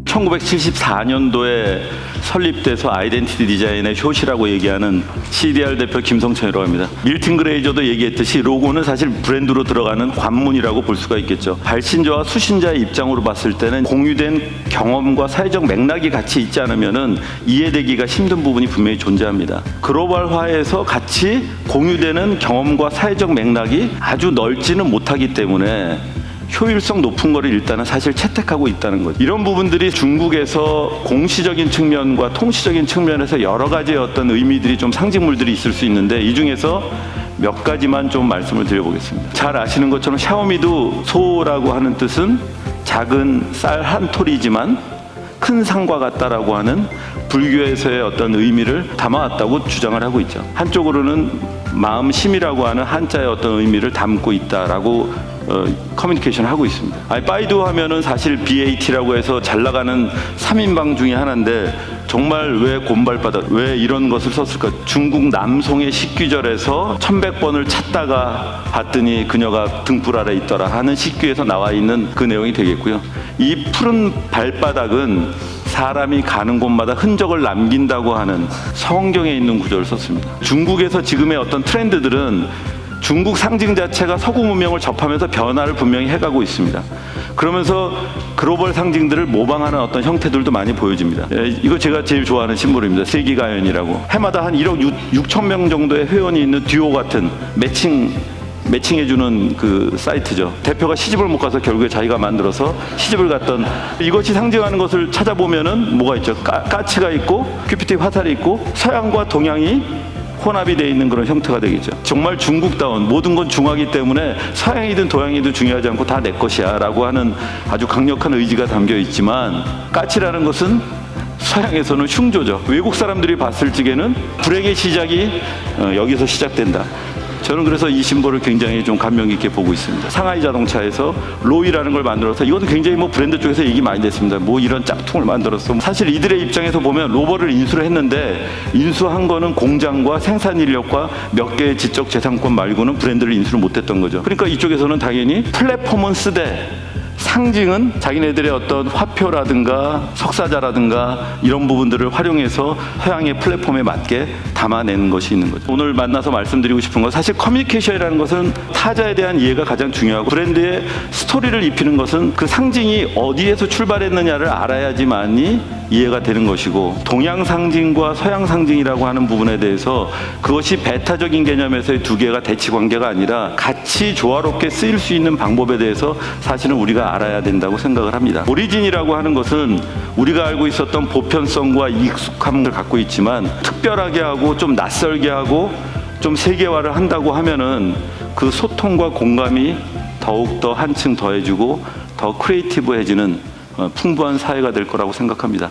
(1974년도에) 설립돼서 아이덴티티 디자인의 효시라고 얘기하는 CDR 대표 김성천이라고 합니다. 밀튼 그레이저도 얘기했듯이 로고는 사실 브랜드로 들어가는 관문이라고 볼 수가 있겠죠. 발신자와 수신자의 입장으로 봤을 때는 공유된 경험과 사회적 맥락이 같이 있지 않으면은 이해되기가 힘든 부분이 분명히 존재합니다. 글로벌화에서 같이 공유되는 경험과 사회적 맥락이 아주 넓지는 못하기 때문에 효율성 높은 거를 일단은 사실 채택하고 있다는 거죠. 이런 부분들이 중국에서 공시적인 측면과 통시적인 측면에서 여러 가지의 어떤 의미들이 좀 상징물들이 있을 수 있는데, 이 중에서 몇 가지만 좀 말씀을 드려보겠습니다. 잘 아시는 것처럼 샤오미도 소라고 하는 뜻은 작은 쌀 한 톨이지만 큰 상과 같다라고 하는 불교에서의 어떤 의미를 담아왔다고 주장을 하고 있죠. 한쪽으로는 마음심이라고 하는 한자의 어떤 의미를 담고 있다라고 커뮤니케이션을 하고 있습니다. 바이두 하면은 사실 BAT라고 해서 잘 나가는 3인방 중에 하나인데, 정말 왜 곰발바닥, 왜 이런 것을 썼을까? 중국 남송의 식귀절에서 1100번을 찾다가 봤더니 그녀가 등불 아래 있더라 하는 식귀에서 나와 있는 그 내용이 되겠고요. 이 푸른 발바닥은 사람이 가는 곳마다 흔적을 남긴다고 하는 성경에 있는 구절을 썼습니다. 중국에서 지금의 어떤 트렌드들은 중국 상징 자체가 서구 문명을 접하면서 변화를 분명히 해가고 있습니다. 그러면서 글로벌 상징들을 모방하는 어떤 형태들도 많이 보여집니다. 이거 제가 제일 좋아하는 심볼입니다. 세기가연이라고. 해마다 한 1억 6천 명 정도의 회원이 있는 듀오 같은 매칭해주는 그 사이트죠. 대표가 시집을 못 가서 결국에 자기가 만들어서 시집을 갔던, 이것이 상징하는 것을 찾아보면은 뭐가 있죠? 까치가 있고 큐피트 화살이 있고 서양과 동양이 혼합이 되어 있는 그런 형태가 되겠죠. 정말 중국다운, 모든 건 중화기 때문에 서양이든 동양이든 중요하지 않고 다 내 것이야 라고 하는 아주 강력한 의지가 담겨 있지만, 까치라는 것은 서양에서는 흉조죠. 외국 사람들이 봤을 적에는 불행의 시작이 여기서 시작된다. 저는 그래서 이 심볼을 굉장히 좀 감명 깊게 보고 있습니다. 상하이 자동차에서 로이라는 걸 만들어서, 이것도 굉장히 브랜드 쪽에서 얘기 많이 됐습니다. 이런 짝퉁을 만들었어. 사실 이들의 입장에서 보면 로버를 인수를 했는데, 인수한 거는 공장과 생산 인력과 몇 개의 지적 재산권 말고는 브랜드를 인수를 못했던 거죠. 그러니까 이쪽에서는 당연히 플랫폼은 쓰되 상징은 자기네들의 어떤 화표라든가 석사자라든가 이런 부분들을 활용해서 서양의 플랫폼에 맞게 담아내는 것이 있는 거죠. 오늘 만나서 말씀드리고 싶은 건, 사실 커뮤니케이션이라는 것은 타자에 대한 이해가 가장 중요하고, 브랜드의 스토리를 입히는 것은 그 상징이 어디에서 출발했느냐를 알아야지만이 이해가 되는 것이고, 동양 상징과 서양 상징이라고 하는 부분에 대해서 그것이 배타적인 개념에서의 두 개가 대치 관계가 아니라 같이 조화롭게 쓰일 수 있는 방법에 대해서 사실은 우리가 알아야 된다고 생각을 합니다. 오리진이라고 하는 것은 우리가 알고 있었던 보편성과 익숙함을 갖고 있지만, 특별하게 하고 좀 낯설게 하고 좀 세계화를 한다고 하면은 그 소통과 공감이 더욱더 한층 더해지고 더 크리에이티브해지는 풍부한 사회가 될 거라고 생각합니다.